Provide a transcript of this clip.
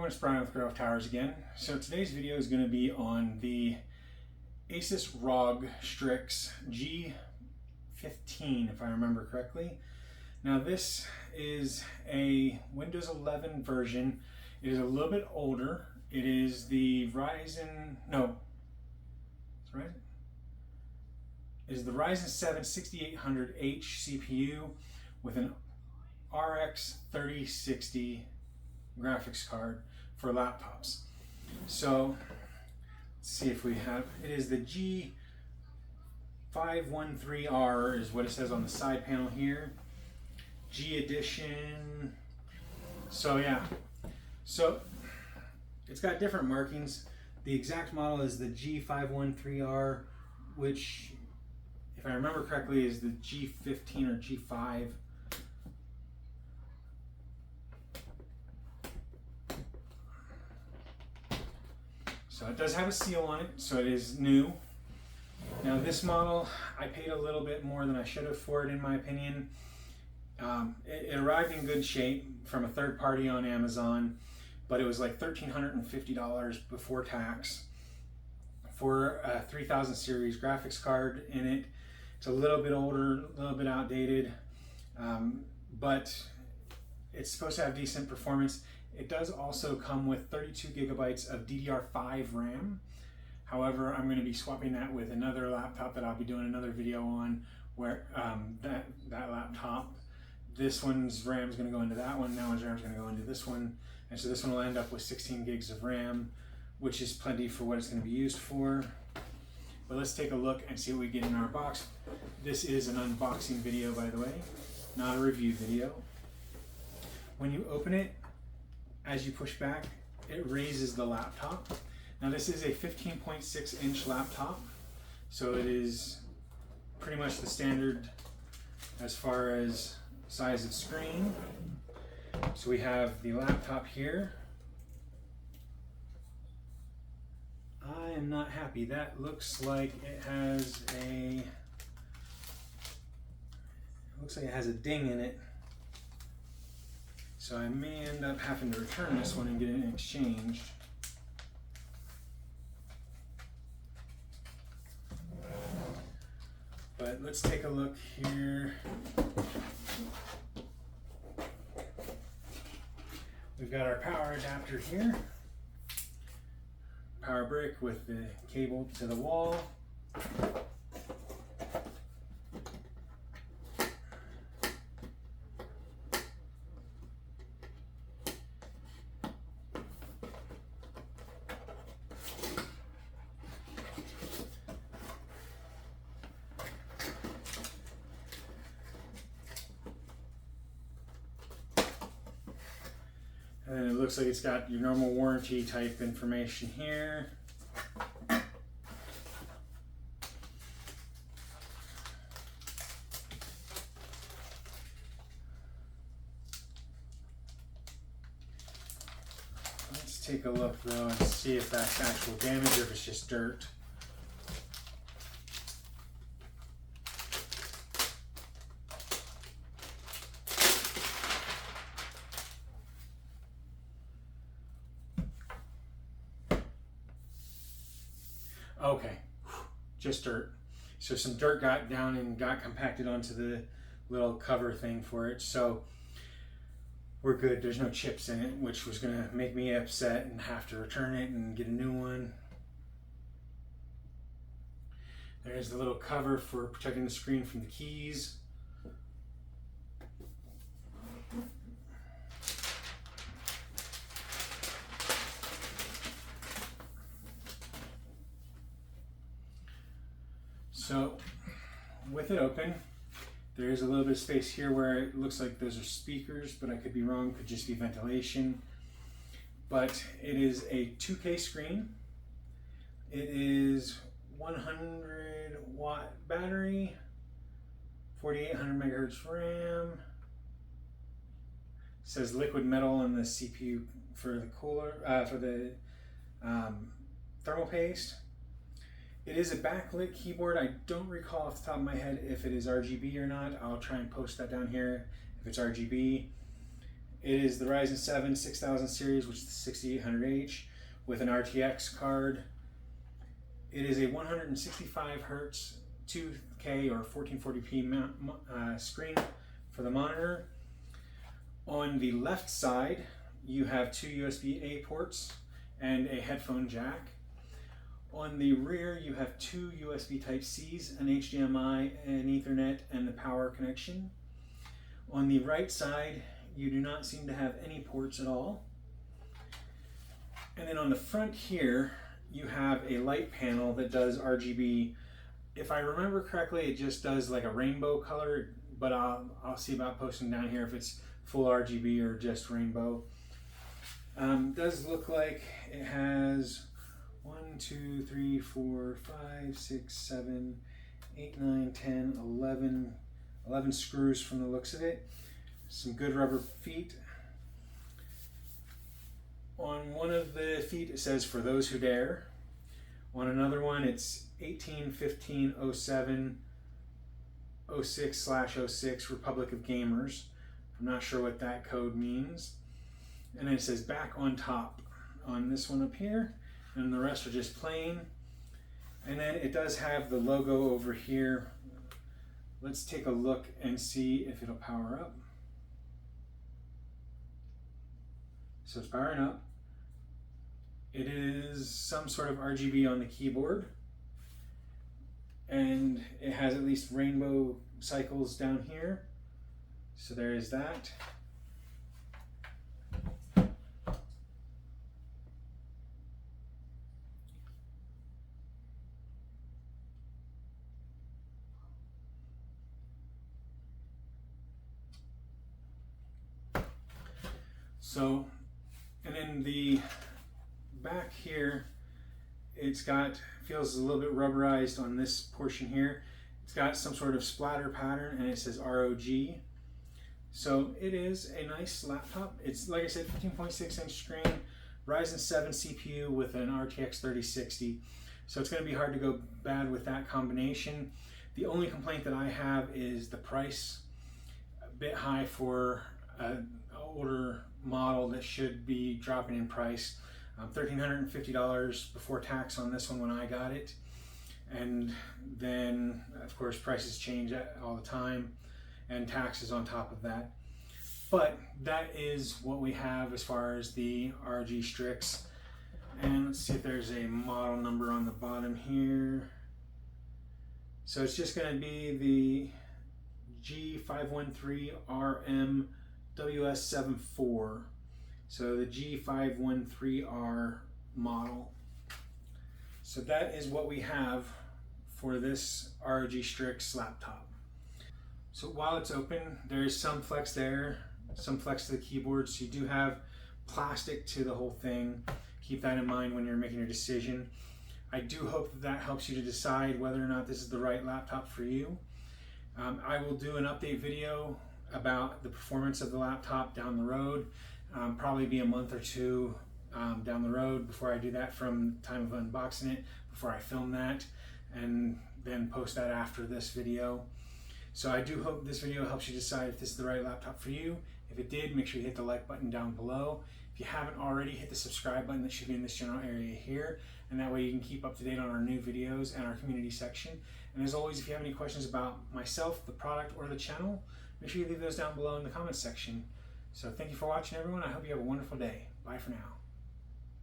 everyone, it's Brian with GreyWolf Towers again. So today's video is going to be on the Asus ROG Strix G15, if I remember correctly. Now this is a Windows 11 version. It is a little bit older. It is the Ryzen 7 6800H CPU with an RX 3060 graphics card for laptops. So let's see if we have, it is the G513R is what it says on the side panel here. G edition. So yeah, so it's got different markings. The exact model is the G513R, which if I remember correctly is the G15 or G5. So it does have a seal on it, so it is new. Now this model, I paid a little bit more than I should have for it, in my opinion. It arrived in good shape from a third party on Amazon, but it was like $1,350 before tax for a 3000 series graphics card in it. It's a little bit older, a little bit outdated, but it's supposed to have decent performance. It does also come with 32 gigabytes of DDR5 RAM. However, I'm going to be swapping that with another laptop that I'll be doing another video on, where that laptop, this one's RAM is going to go into that one, that one's RAM is going to go into this one, and so this one will end up with 16 gigs of RAM, which is plenty for what it's going to be used for. But let's take a look and see what we get in our box. This is an unboxing video, by the way, not a review video. When you open it, as you push back, it raises the laptop. Now this is a 15.6 inch laptop, so it is pretty much the standard as far as size of screen. So we have the laptop here. I am not happy. That looks like it has a ding in it. So I may end up having to return this one and get it exchanged. But let's take a look here. We've got our power adapter here. Power brick with the cable to the wall. And it looks like it's got your normal warranty type information here. Let's take a look though and see if that's actual damage or if it's just dirt. Okay, just dirt. So some dirt got down and got compacted onto the little cover thing for it. So we're good. There's no chips in it, which was gonna make me upset and have to return it and get a new one. There's the little cover for protecting the screen from the keys. So with it open, there is a little bit of space here where it looks like those are speakers, but I could be wrong, could just be ventilation. But it is a 2K screen. It is 100 watt battery, 4800 megahertz RAM. It says liquid metal on the CPU for the cooler, for the thermal paste. It is a backlit keyboard. I don't recall off the top of my head if it is RGB or not. I'll try and post that down here if it's RGB. It is the Ryzen 7 6000 series, which is the 6800H with an RTX card. It is a 165 hertz 2K or 1440p screen for the monitor. On the left side, you have two USB-A ports and a headphone jack. On the rear, you have two USB Type-Cs, an HDMI, an Ethernet, and the power connection. On the right side, you do not seem to have any ports at all. And then on the front here, you have a light panel that does RGB. If I remember correctly, it just does like a rainbow color, but I'll see about posting down here if it's full RGB or just rainbow. Does look like it has 1, 2, 3, 4, 5, 6, 7, 8, 9, 10, 11 screws from the looks of it. Some good rubber feet. On one of the feet it says "For those who dare." On another one it's 18150706/06 Republic of Gamers. I'm not sure what that code means. And then it says "back on top" on this one up here, and the rest are just plain. And then it does have the logo over here. Let's take a look and see if it'll power up. So it's powering up. It is some sort of RGB on the keyboard, and it has at least rainbow cycles down here. So there is that. So, and then the back here, feels a little bit rubberized on this portion here. It's got some sort of splatter pattern and it says ROG. So it is a nice laptop. It's, like I said, 15.6 inch screen, Ryzen 7 CPU with an RTX 3060. So it's going to be hard to go bad with that combination. The only complaint that I have is the price, a bit high for an older model that should be dropping in price. $1,350 before tax on this one when I got it, and then of course prices change all the time and taxes on top of that. But that is what we have as far as the ROG Strix. And let's see if there's a model number on the bottom here. So it's just going to be the G513RM WS74. So the G513R model. So that is what we have for this ROG Strix laptop. So while it's open, there's some flex there, some flex to the keyboard. So you do have plastic to the whole thing. Keep that in mind when you're making your decision. I do hope that that helps you to decide whether or not this is the right laptop for you. I will do an update video about the performance of the laptop down the road. Probably be a month or two down the road before I do that from the time of unboxing it, before I film that, and then post that after this video. So I do hope this video helps you decide if this is the right laptop for you. If it did, make sure you hit the like button down below. If you haven't already, hit the subscribe button that should be in this general area here, and that way you can keep up to date on our new videos and our community section. And as always, if you have any questions about myself, the product, or the channel, make sure you leave those down below in the comments section. So thank you for watching, everyone. I hope you have a wonderful day. Bye for now.